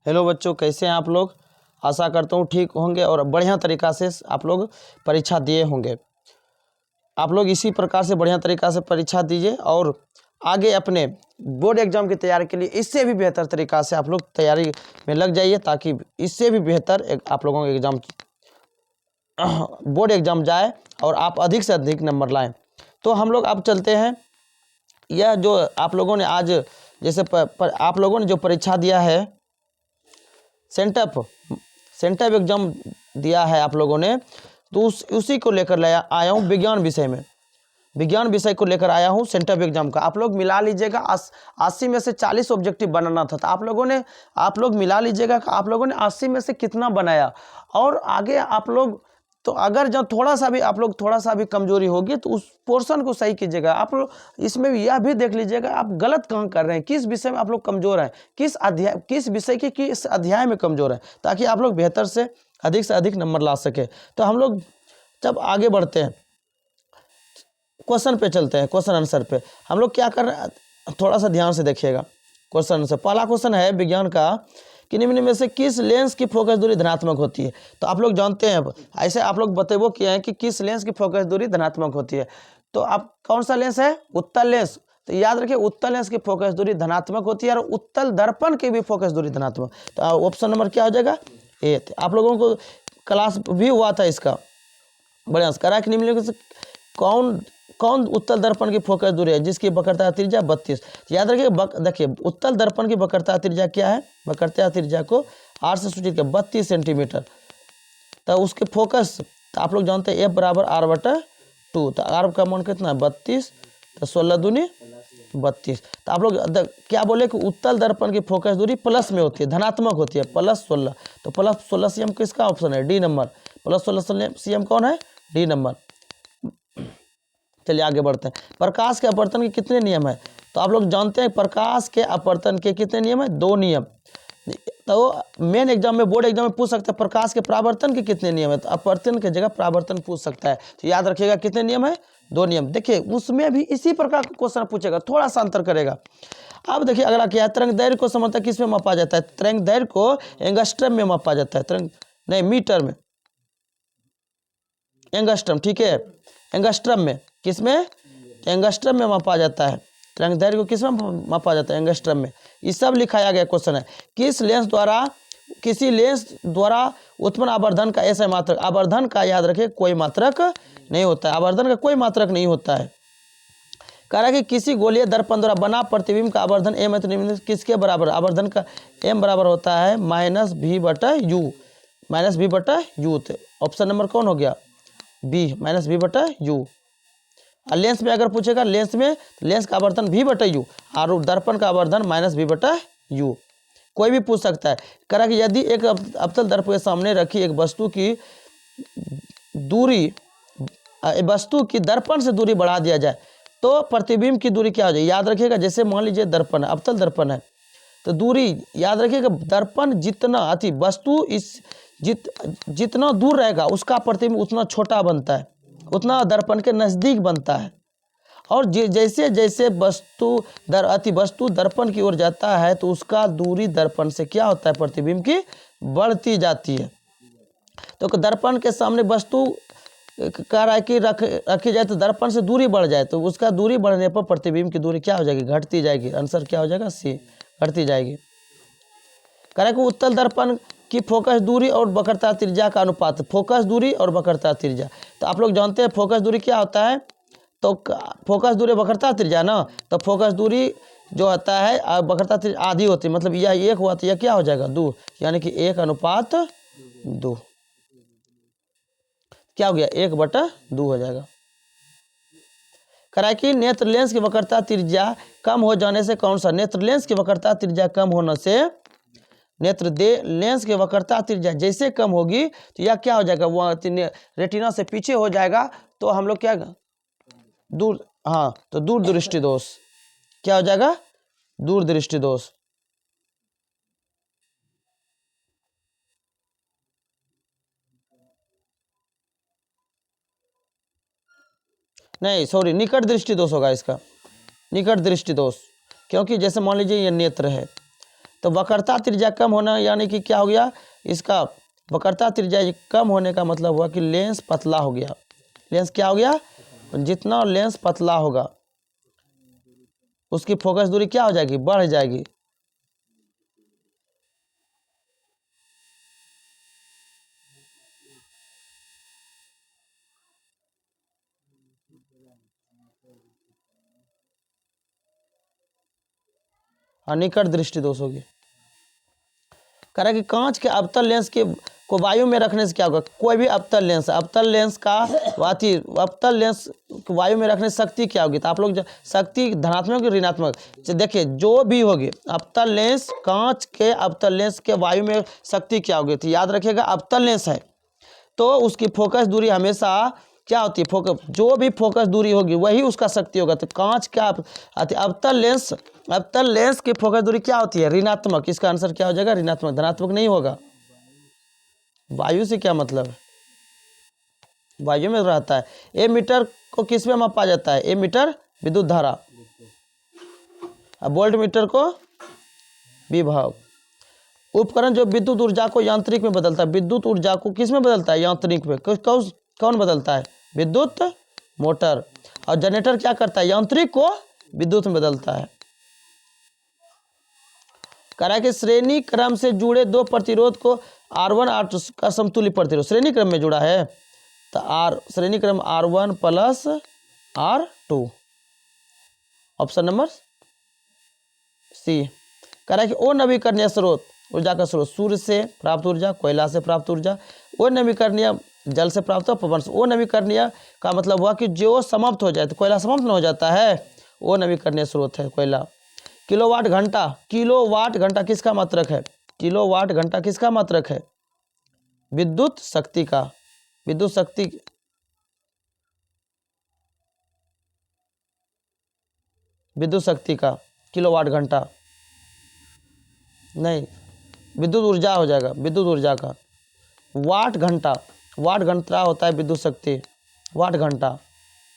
Hello बच्चों, कैसे हैं आप लोग। आशा करता हूँ ठीक होंगे और बढ़िया तरीक़ा से आप लोग परीक्षा दिए होंगे। आप लोग इसी प्रकार से बढ़िया तरीक़ा से परीक्षा दीजिए और आगे अपने बोर्ड एग्ज़ाम की तैयारी के लिए इससे भी बेहतर तरीक़ा से आप लोग तैयारी में लग जाइए, ताकि इससे भी बेहतर आप लोगों का एग्ज़ाम बोर्ड एग्ज़ाम जाए और आप अधिक से अधिक नंबर लाएं। तो हम लोग अब चलते हैं। यह जो आप लोगों ने आज जैसे आप लोगों ने जो परीक्षा दिया है, सेंटअप एग्ज़ाम दिया है आप लोगों ने, तो उसी को लेकर आया हूँ। विज्ञान विषय को लेकर आया हूँ सेंटअप एग्ज़ाम का। आप लोग मिला लीजिएगा, 80 में से 40 ऑब्जेक्टिव बनाना था, तो आप लोग मिला लीजिएगा कि आप लोगों ने 80 में से कितना बनाया। और आगे आप लोग तो अगर जब थोड़ा सा भी कमजोरी होगी तो उस पोर्शन को सही कीजिएगा। आप लोग इसमें यह भी देख लीजिएगा आप गलत कहाँ कर रहे हैं, किस विषय में आप लोग कमजोर हैं, किस विषय के किस अध्याय में कमजोर हैं, ताकि आप लोग बेहतर से अधिक नंबर ला सके। तो हम लोग जब आगे बढ़ते हैं, क्वेश्चन पे चलते हैं। क्वेश्चन आंसर पे हम लोग क्या कर रहे हैं, थोड़ा सा ध्यान से देखिएगा। क्वेश्चन आंसर, पहला क्वेश्चन है विज्ञान का कि निम्न में से किस लेंस की फोकस दूरी धनात्मक होती है। तो आप लोग जानते हैं, ऐसे आप लोग बतेबो किए हैं कि किस लेंस की फोकस दूरी धनात्मक होती है। तो आप कौन सा लेंस है, उत्तल लेंस। तो याद रखिए उत्तल लेंस की फोकस दूरी धनात्मक होती है और उत्तल दर्पण की भी फोकस दूरी धनात्मक। तो ऑप्शन नंबर क्या हो जाएगा, ए। आप लोगों को क्लास भी हुआ था इसका, बढ़िया करा कि निम्न में से कौन उत्तल दर्पण की फोकस दूरी है जिसकी वक्रता त्रिज्या 32। याद रखिए, देखिए उत्तल दर्पण की वक्रता त्रिज्या क्या है, वक्रता त्रिज्या को 8 से सूचित किया 32 सेंटीमीटर। तो उसके फोकस तो आप लोग जानते हैं F बराबर R/2। तो R का मान कितना है 32, तो 16 दूनी 32। तो आप लोग क्या बोले कि उत्तल दर्पण की फोकस दूरी प्लस में होती है, धनात्मक होती है, +16। तो +16 सीएम किसका ऑप्शन है, डी नंबर। +16 सीएम कौन है, डी नंबर। चलिए आगे बढ़ते हैं। प्रकाश के अपवर्तन के कितने नियम है। तो आप लोग जानते हैं प्रकाश के अपवर्तन के कितने नियम है, 2 नियम। तो मेन एग्जाम में, बोर्ड एग्जाम में पूछ सकता है प्रकाश के परावर्तन के कितने नियम है, तो अपवर्तन की जगह परावर्तन पूछ सकता है। तो याद रखिएगा कितने नियम है, 2 नियम। देखिए उसमें भी इसी प्रकार का क्वेश्चन पूछेगा, थोड़ा सा अंतर करेगा। अब देखिए अगला क्या है, तरंग दैर्घ्य को समझता किस में मापा जाता है। तरंग दैर्घ्य को एंगस्ट्रम में मापा जाता है, मीटर में, एंगस्ट्रम, ठीक है, एंगस्ट्रम में, किसमें, एंगस्ट्रम में मापा जाता है। तरंग दैर्घ्य को किस में मापा जाता है, एंगस्ट्रम में। ये सब लिखाया गया क्वेश्चन है। किसी लेंस द्वारा उत्पन्न आवर्धन का ऐसा मात्रक, आवर्धन का याद रखें कोई मात्रक नहीं होता है, आवर्धन का कोई मात्रक नहीं होता है। कह रहा है कि किसी गोलीय दर्पण द्वारा बना प्रतिबिंब का आवर्धन एम है, तो किसके बराबर, आवर्धन का एम बराबर होता है -v/u, -v/u। ऑप्शन नंबर कौन हो गया, बी, -v/u। और लेंस में अगर पूछेगा, लेंस में लेंस का आवर्धन v/u और दर्पण का आवर्धन -v/u। कोई भी पूछ सकता है। कह रहा कि यदि एक अवतल दर्पण के सामने रखी एक वस्तु की दर्पण से दूरी बढ़ा दिया जाए तो प्रतिबिंब की दूरी क्या हो जाएगी। याद रखिएगा, जैसे मान लीजिए दर्पण, अवतल दर्पण है, तो दूरी याद रखिएगा, दर्पण जितना वस्तु जितना दूर रहेगा उसका प्रतिबिंब उतना छोटा बनता है, उतना दर्पण के नज़दीक बनता है। और जैसे जैसे वस्तु दर्पण की ओर जाता है तो उसका दूरी दर्पण से क्या होता है, प्रतिबिंब की बढ़ती जाती है। तो दर्पण के सामने वस्तु कह रहा है कि रखी जाए तो दर्पण से दूरी बढ़ जाए, तो उसका दूरी बढ़ने पर प्रतिबिंब की दूरी क्या हो जाएगी, घटती जाएगी। आंसर क्या हो जाएगा, सी, घटती जाएगी। कह रहा है कि उत्तल दर्पण की फोकस दूरी और वक्रता त्रिज्या का अनुपात, फोकस दूरी और वक्रता त्रिज्या। तो आप लोग जानते हैं फोकस दूरी क्या होता है, तो फोकस दूरी वक्रता त्रिज्या ना, तो फोकस दूरी जो होता है वक्रता त्रिज्या आधी होती है, मतलब यह 1 हुआ तो यह क्या हो जाएगा, 2, यानी कि 1:2। क्या हो गया, 1/2 हो जाएगा। करा कि नेत्र लेंस की वक्रता त्रिज्या कम हो जाने से कौन सा, नेत्र लेंस की वक्रता त्रिज्या कम होने से, लेंस की वक्रता त्रिज्या जैसे कम होगी तो यह क्या हो जाएगा, वो रेटिना से पीछे हो जाएगा। तो हम लोग क्या दूर, हाँ, तो दूर दृष्टि दोष क्या हो जाएगा, दूर दृष्टि दोष। नहीं सॉरी, निकट दृष्टि दोष होगा इसका, निकट दृष्टि दोष। क्योंकि जैसे मान लीजिए ये नेत्र है, तो वक्रता त्रिज्या कम होना यानी कि क्या हो गया, इसका वक्रता त्रिज्या कम होने का मतलब हुआ कि लेंस पतला हो गया। लेंस क्या हो गया, जितना लेंस पतला होगा उसकी फोकस दूरी क्या हो जाएगी, बढ़ जाएगी। निकट दृष्टि दोष होगी। कह रहा है कि कांच के अवतल लेंस के को वायु में रखने से क्या होगा, कोई भी अवतल लेंस का अवतल लेंस वायु में रखने से शक्ति क्या होगी, तो आप लोग शक्ति धनात्मक या ऋणात्मक देखिए जो भी होगी, अवतल लेंस कांच के अवतल लेंस के वायु में शक्ति क्या होगी, तो याद रखिएगा अवतल लेंस है तो उसकी फोकस दूरी हमेशा क्या होती है, फोकस जो भी फोकस दूरी होगी वही उसका शक्ति होगा। तो कांच का अवतल लेंस की फोकस दूरी क्या होती है, ऋणात्मक। इसका आंसर क्या हो जाएगा, ऋणात्मक, धनात्मक नहीं होगा। वायु से क्या मतलब है, वायु में रहता है। ए मीटर को किस में मापा जाता है, ए मीटर विद्युत धारा, अब वोल्ट मीटर को विभव। उपकरण जो विद्युत ऊर्जा को यांत्रिक में बदलता है, विद्युत ऊर्जा को किस में बदलता है, यांत्रिक में। कौन बदलता है, विद्युत मोटर। और जनरेटर क्या करता है, यांत्रिक को विद्युत में बदलता है। कह रहा है कि श्रेणी क्रम से जुड़े दो प्रतिरोध को R1 R2 का समतुल्य प्रतिरोध श्रेणी क्रम में जुड़ा है, तो श्रेणी क्रम R1 plus R2, option number C. कह रहा है कि वो नवीकरणीय स्रोत, ऊर्जा का स्रोत, सूर्य से प्राप्त ऊर्जा, कोयला से प्राप्त ऊर्जा, वो नवीकरणीय जल से प्राप्त, पवन से। वो नवीकरणीय का मतलब हुआ कि जो समाप्त हो जाए, तो कोयला समाप्त न हो जाता है, वो नवीकरणीय स्रोत है कोयला। किलोवाट घंटा किसका मात्रक है, किलोवाट घंटा किसका मात्रक है, विद्युत शक्ति का, विद्युत शक्ति का किलोवाट घंटा नहीं, विद्युत ऊर्जा हो जाएगा, विद्युत ऊर्जा का। वाट घंटा होता है विद्युत शक्ति, वाट घंटा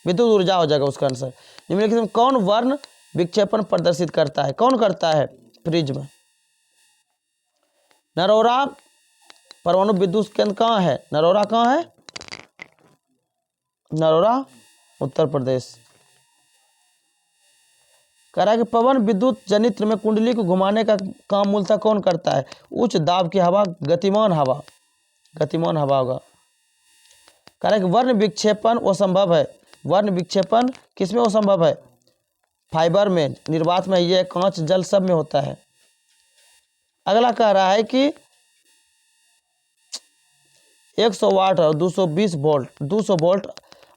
विद्युत ऊर्जा हो जाएगा उसका आंसर। निम्नलिखित में कौन वर्ण विक्षेपण प्रदर्शित करता है, कौन करता है, प्रिज्म। नरोरा परमाणु विद्युत केंद्र कहाँ है, नरोरा कहाँ है, नरोरा उत्तर प्रदेश। कह रहा है कि पवन विद्युत जनित्र में कुंडली को घुमाने का काम मूलतः कौन करता है, उच्च दाब की हवा, गतिमान हवा होगा। कह रहा है कि वर्ण विक्षेपण असंभव है, वर्ण विक्षेपण किसमें असंभव है, फाइबर में, निर्वात में, यह कांच जल सब में होता है। अगला कह रहा है कि 100 वाट और 200 वोल्ट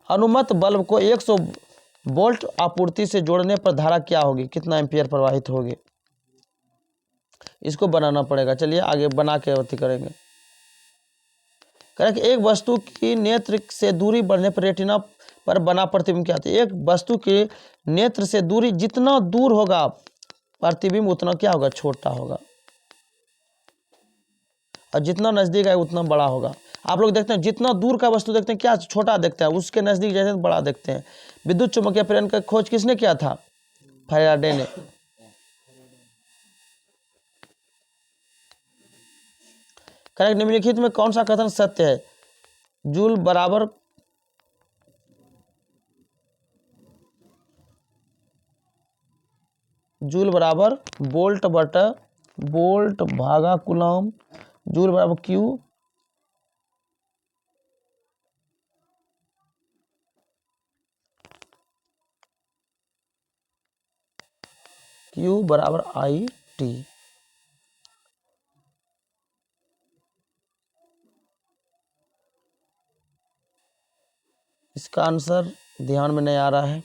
अनुमत बल्ब को 100 वोल्ट आपूर्ति से जोड़ने पर धारा क्या होगी, कितना एम्पियर प्रवाहित होगी। इसको बनाना पड़ेगा, चलिए आगे बना के अवधि करेंगे। करें कि एक वस्तु की नेत्र से दूरी बढ़ने पर रेटिना पर बना प्रतिबिंब क्या होता है, एक वस्तु के नेत्र से दूरी जितना दूर होगा प्रतिबिंब उतना क्या होगा, छोटा होगा, और जितना नजदीक है उतना बड़ा होगा। आप लोग देखते हैं जितना दूर का वस्तु देखते हैं क्या छोटा देखते हैं, उसके नजदीक जैसे बड़ा देखते हैं। विद्युत चुम्बकीय प्रेरण का खोज किसने किया था, फैराडे ने। करेक्ट, निम्नलिखित में कौन सा कथन सत्य है, जूल बराबर बोल्ट भागा कूलम, जूल बराबर क्यू बराबर IT। इसका आंसर ध्यान में नहीं आ रहा है।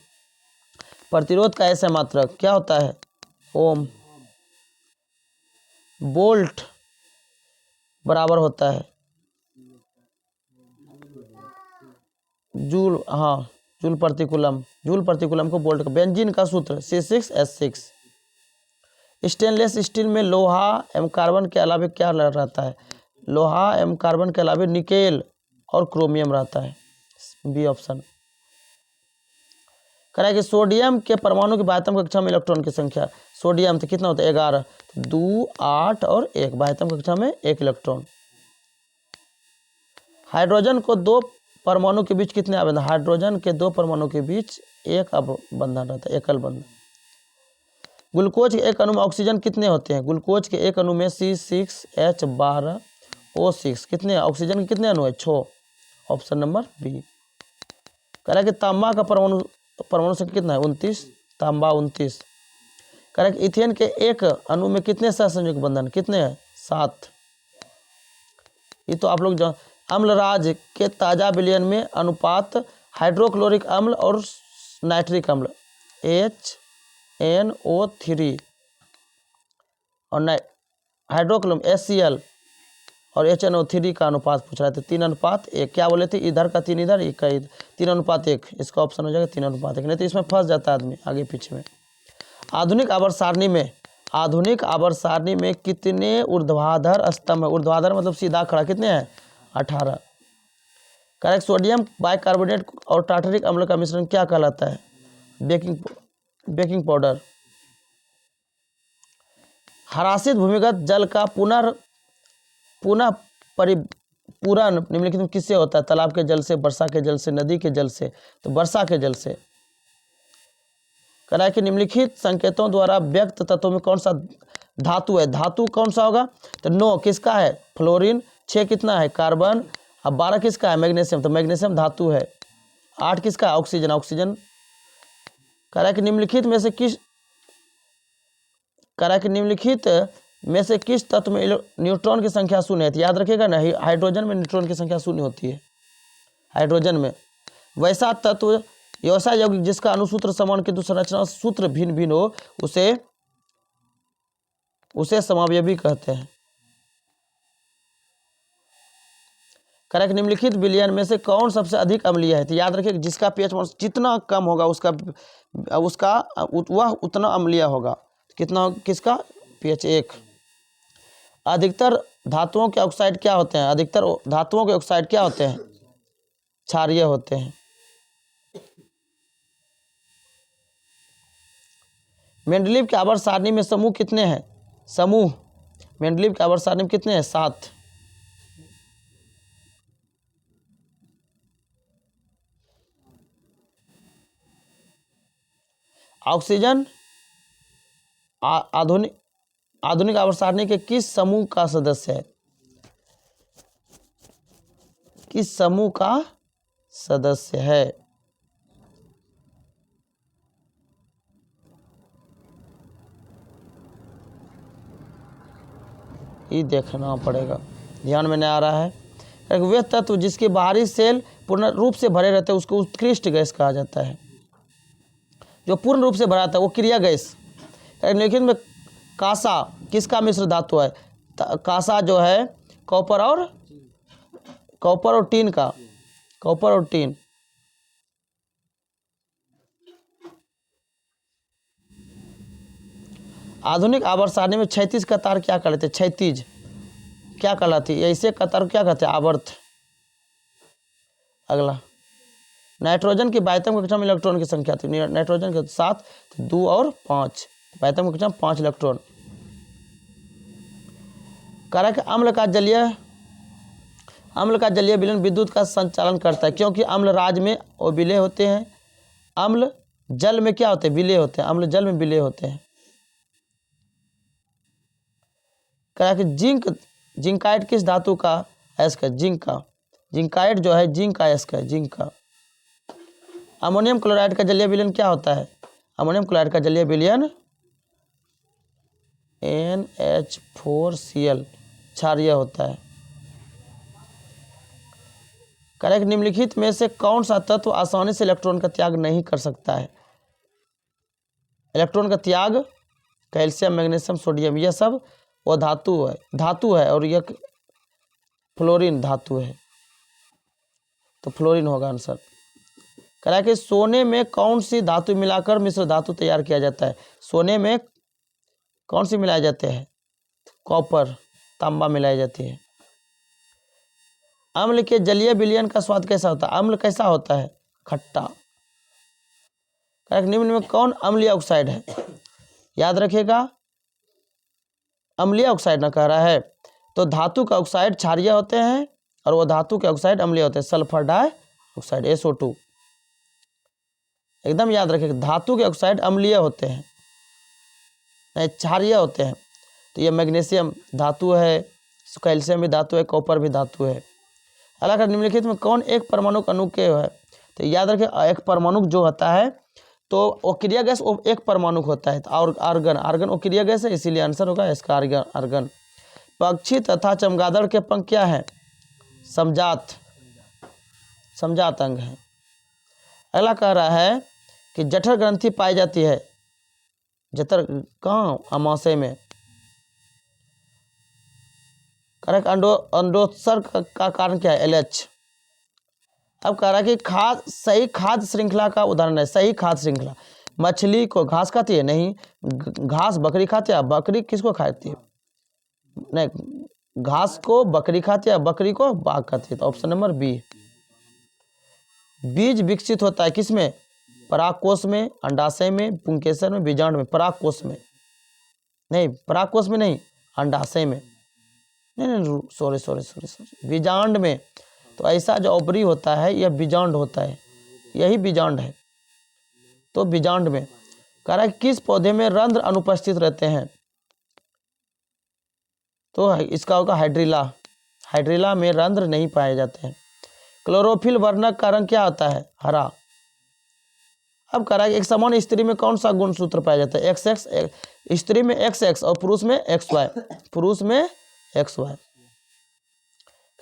प्रतिरोध का ऐसा मात्रक क्या होता है, ओम। वोल्ट बराबर होता है जूल, हाँ जूल प्रति कूलम को वोल्ट का। बेंजीन का सूत्र C6H6। स्टेनलेस स्टील में लोहा एवं कार्बन के अलावे क्या रहता है, लोहा एवं कार्बन के अलावे निकेल और क्रोमियम रहता है, बी ऑप्शन। करा कि सोडियम के परमाणु की बाह्यतम कक्षा में इलेक्ट्रॉन की संख्या, सोडियम तो कितना होता है 11, 2 8 और 1, बाह्यतम कक्षा में 1 इलेक्ट्रॉन। हाइड्रोजन को 2 परमाणु के बीच कितने बंधन, हाइड्रोजन के 2 परमाणु के बीच एक बंधन रहता है, एकल बंधन। ग्लूकोज के एक अणु में ऑक्सीजन कितने होते हैं, ग्लूकोज के एक अणु में C6H12O6 कितने, ऑक्सीजन के कितने अणु है 6, ऑप्शन नंबर बी। कह कि तांबा का परमाणु संख्या कितना है 29, तांबा 29। कह कि इथेन के एक अणु में कितने सहसंयोजक बंधन, कितने हैं 7। ये तो आप लोग अम्लराज के ताजा विलयन में अनुपात हाइड्रोक्लोरिक अम्ल और नाइट्रिक अम्ल HNO3 और हाइड्रोक्लोम HCl और HNO3 का अनुपात पूछ रहे थे, 3:1। क्या बोले थे, इधर का 3 इधर, एक का इधर, 3:1। इसका ऑप्शन हो जाएगा 3:1, नहीं तो इसमें फंस जाता है आदमी आगे पीछे में। आधुनिक आवर्त सारणी में कितने ऊर्ध्वाधर स्तंभ है, ऊर्ध्वाधर मतलब सीधा खड़ा, कितने हैं 18। करेक्ट। सोडियम बाइकार्बोनेट और टार्टरिक अम्ल का मिश्रण क्या कहलाता है, बेकिंग पाउडर। ह्रासित भूमिगत जल का पुनः परिपूरण निम्नलिखित में किससे होता है, तालाब के जल से, वर्षा के जल से, नदी के जल से, तो वर्षा के जल से। कह कि निम्नलिखित संकेतों द्वारा व्यक्त तत्वों में कौन सा धातु है, धातु कौन सा होगा, तो 9 किसका है फ्लोरीन, 6 कितना है कार्बन, अब 12 किसका है मैग्नीशियम, तो मैग्नीशियम धातु है। 8 किसका है ऑक्सीजन। कह कि निम्नलिखित में से किस तत्व में न्यूट्रॉन की संख्या शून्य है, तो याद रखिएगा ना, हाइड्रोजन में न्यूट्रॉन की संख्या शून्य होती है हाइड्रोजन में। वैसा तत्व ऐसा यौगिक जिसका अणुसूत्र समान किंतु संरचना सूत्र भिन्न भिन्न हो उसे समावयवी कहते हैं। करेक्ट। निम्नलिखित विलयन में से कौन सबसे अधिक अम्लीय है, तो याद रखिए जिसका pH जितना कम होगा उसका वह उतना अम्लीय होगा। कितना, किसका pH 1। अधिकतर धातुओं के ऑक्साइड क्या होते हैं, क्षारीय होते हैं। मेंडलीव के आवर्त सारणी में समूह कितने हैं, मेंडलीव के आवर्त सारणी में कितने हैं 7। ऑक्सीजन आधुनिक आवर्त सारणी के किस समूह का सदस्य है, ये देखना पड़ेगा, ध्यान में नहीं आ रहा है। वे तत्व जिसके बाहरी सेल पूर्ण रूप से भरे रहते हैं उसको उत्कृष्ट गैस कहा जाता है। जो पूर्ण रूप से भरा था वो क्रिया गैस। लेकिन में कांसा किसका मिश्र धातु है, कांसा जो है कॉपर और टीन का, आधुनिक आवर्त सारणी में 36 कतार क्या कहलाते हैं, 36 क्या कहलाती है, ऐसे कतार क्या कहते हैं आवर्त। अगला नाइट्रोजन की बाह्यतम कक्षा में इलेक्ट्रॉन की संख्या थी, नाइट्रोजन के 7, 2 और 5, बाह्यतम कक्षा में 5 इलेक्ट्रॉन। कारक अम्ल का जलीय विलयन विद्युत का संचालन करता है, क्योंकि अम्ल राज में वो विलय होते हैं, अम्ल जल में क्या होते हैं, विलय होते हैं, अम्ल जल में विलय होते हैं। कारक जिंकाइड किस धातु का अयस्क है, जिंकाइड जो है जिंक का अयस्क है, जिंक का। अमोनियम क्लोराइड का जलीय विलयन क्या होता है, अमोनियम क्लोराइड का जलीय विलयन NH4Cl क्षारीय होता है। करेक्ट। निम्नलिखित में से कौन सा तत्व आसानी से इलेक्ट्रॉन का त्याग नहीं कर सकता है, इलेक्ट्रॉन का त्याग, कैल्शियम मैग्नीशियम सोडियम, यह सब वो धातु है और यह फ्लोरीन धातु है, तो फ्लोरीन होगा आंसर। कह रहा है कि सोने में कौन सी धातु मिलाकर मिश्र धातु तैयार किया जाता है, सोने में कौन सी मिलाई जाते हैं, कॉपर, तांबा मिलाई जाती है। अम्ल के जलीय विलयन का स्वाद कैसा होता है, अम्ल कैसा होता है, खट्टा। करेक्ट। निम्न में कौन अम्लीय ऑक्साइड है? याद रखिएगा, अम्लीय ऑक्साइड ना कह रहा है। तो धातु के ऑक्साइड क्षारीय होते हैं और वो धातु के ऑक्साइड अम्लीय होते हैं। सल्फर डाइऑक्साइड SO2, एकदम याद रखिएगा। धातु के ऑक्साइड अम्लीय होते हैं, नहीं क्षारीय होते हैं। तो ये मैग्नीशियम धातु है, कैल्शियम भी धातु है, कॉपर भी धातु है। अगला निम्नलिखित में कौन एक परमाणु अणु के है? तो याद रखिए, एक परमाणु जो होता है तो वो क्रिया गैस वो एक परमाणु होता है। और आर्गन वो क्रिया गैस है, इसीलिए आंसर होगा इसका आर्गन। पक्षी तथा चमगादड़ के पंख क्या है? समजात अंग है। अगला कह रहा है कि जठर ग्रंथि पाई जाती है। जठर कहाँ? अमाशय में। करेक्ट। अंडोत्सर्ग का कारण क्या है? LH। अब कह रहा है कि सही खाद्य श्रृंखला का उदाहरण है। सही खाद्य श्रृंखला, मछली को घास खाती है? नहीं। घास बकरी खाती है? बकरी किसको खाती है? नहीं, घास को बकरी खाती है, बकरी को बाघ खाती है। तो ऑप्शन नंबर बी। बीज विकसित होता है किसमें? परागकोश में, अंडाशय में, पुंकेसर में, बीजांड में। परागकोश में नहीं, परागकोश में नहीं, अंडाशय में। नहीं, सॉरी, बीजांड में। तो ऐसा जो ओवरी होता है यह बीजांड होता है, यही बीजांड है। तो बीजांड में कह रहा है किस पौधे में रंध्र अनुपस्थित रहते हैं? तो इसका होगा हाइड्रिला। हाइड्रिला में रंध्र नहीं पाए जाते हैं। क्लोरोफिल वर्णक का रंग क्या होता है? हरा। अब कह रहा है एक समान स्त्री में कौन सा गुणसूत्र पाया जाता है? XX। स्त्री में XX और पुरुष में XY। पुरुष में XY।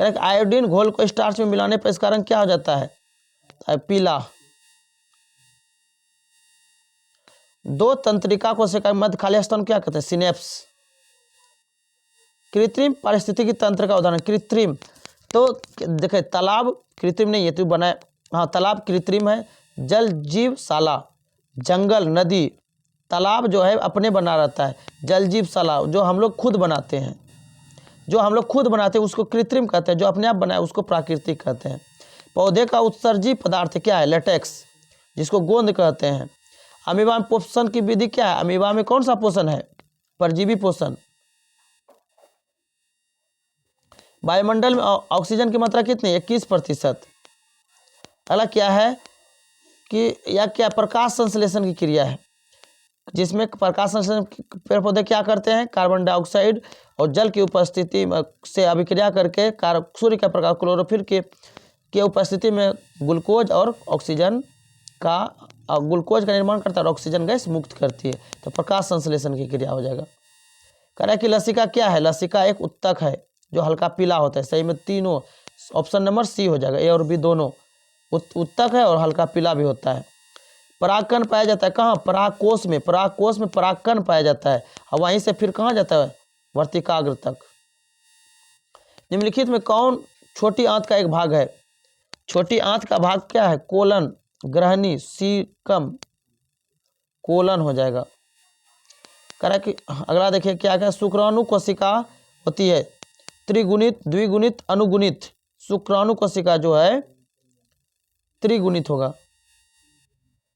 करेक्ट। आयोडीन घोल को स्टार्च में मिलाने पर इसका रंग क्या हो जाता है? पीला। दो तंत्रिका कोशिका के मध्य खाली स्तन क्या कहते हैं? सिनेप्स। कृत्रिम पारिस्थितिकी तंत्र का उदाहरण? कृत्रिम तो देखे, तालाब कृत्रिम नहीं है, तो बनाए। हाँ, तालाब कृत्रिम है। जल जीवशाला, जंगल, नदी। तालाब जो है अपने बना रहता है। जल जीवशाला जो हम लोग खुद बनाते हैं, उसको कृत्रिम कहते हैं। जो अपने आप बनाए उसको प्राकृतिक कहते हैं। पौधे का उत्सर्जी पदार्थ क्या है? लेटेक्स, जिसको गोंद कहते हैं। अमीबा में पोषण की विधि क्या है? अमीबा में कौन सा पोषण है? परजीवी पोषण। वायुमंडल में ऑक्सीजन की मात्रा कितनी? 21%। अगला क्या है कि यह क्या? प्रकाश संश्लेषण की क्रिया है, जिसमें प्रकाश संश्लेषण पेड़ पौधे क्या करते हैं? कार्बन डाइऑक्साइड और जल की उपस्थिति से अभिक्रिया करके सूर्य का प्रकाश क्लोरोफिल के उपस्थिति में ग्लूकोज का निर्माण करता है और ऑक्सीजन गैस मुक्त करती है। तो प्रकाश संश्लेषण की क्रिया हो जाएगा। कह रहा है कि लसिका क्या है? लसिका एक उत्तक है जो हल्का पीला होता है। सही में तीनों, ऑप्शन नंबर सी हो जाएगा। A और B दोनों उत्तक है और हल्का पीला भी होता है। परागकण पाया जाता है कहाँ? परागकोश में। परागकोश में परागकण पाया जाता है और वहीं से फिर कहाँ जाता है? वर्तिकाग्र तक। निम्नलिखित में कौन छोटी आंत का एक भाग है? छोटी आंत का भाग क्या है? Colon, ग्रहणी, caecum. कोलन हो जाएगा। कह रहा है कि अगला देखिए क्या क्या? शुक्राणु कोशिका होती है त्रिगुणित, द्विगुणित, अनुगुणित। शुक्राणु कोशिका जो है त्रिगुणित होगा।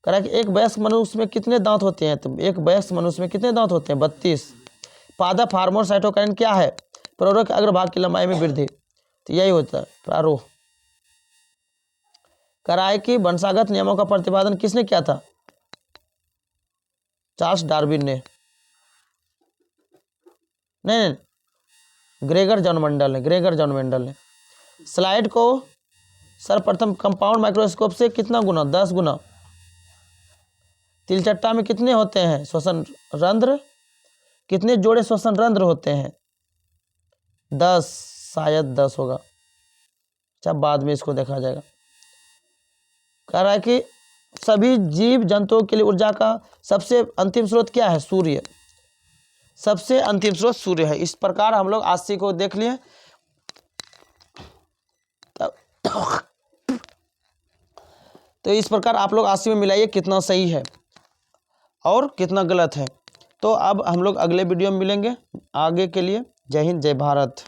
कह रहा है कि एक वयस्क मनुष्य में कितने दांत होते हैं? तो एक वयस्क मनुष्य में कितने दांत होते हैं? 32। पादप हार्मोन साइटोकाइन क्या है? प्रारोह के अग्रभाग की लंबाई में वृद्धि। तो यही होता है प्रारोह। कह रहा है कि वंशागत नियमों का प्रतिपादन किसने किया था? चार्ल्स डार्विन ने। नहीं, ग्रेगर जॉन मेंडल ने। स्लाइड को सर्वप्रथम कंपाउंड माइक्रोस्कोप से कितना गुना? 10 गुना। तिलचट्टा में कितने होते हैं श्वसन रंध्र? कितने जोड़े श्वसन रंध्र होते हैं? 10, शायद 10 होगा। अच्छा, बाद में इसको देखा जाएगा। कह रहा है कि सभी जीव जंतुओं के लिए ऊर्जा का सबसे अंतिम स्रोत क्या है? सूर्य। सबसे अंतिम स्रोत सूर्य है। इस प्रकार हम लोग आशी को देख लिए। तो इस प्रकार आप लोग आशी में मिलाइए कितना सही है और कितना गलत है। तो अब हम लोग अगले वीडियो में मिलेंगे। आगे के लिए जय हिंद, जय भारत।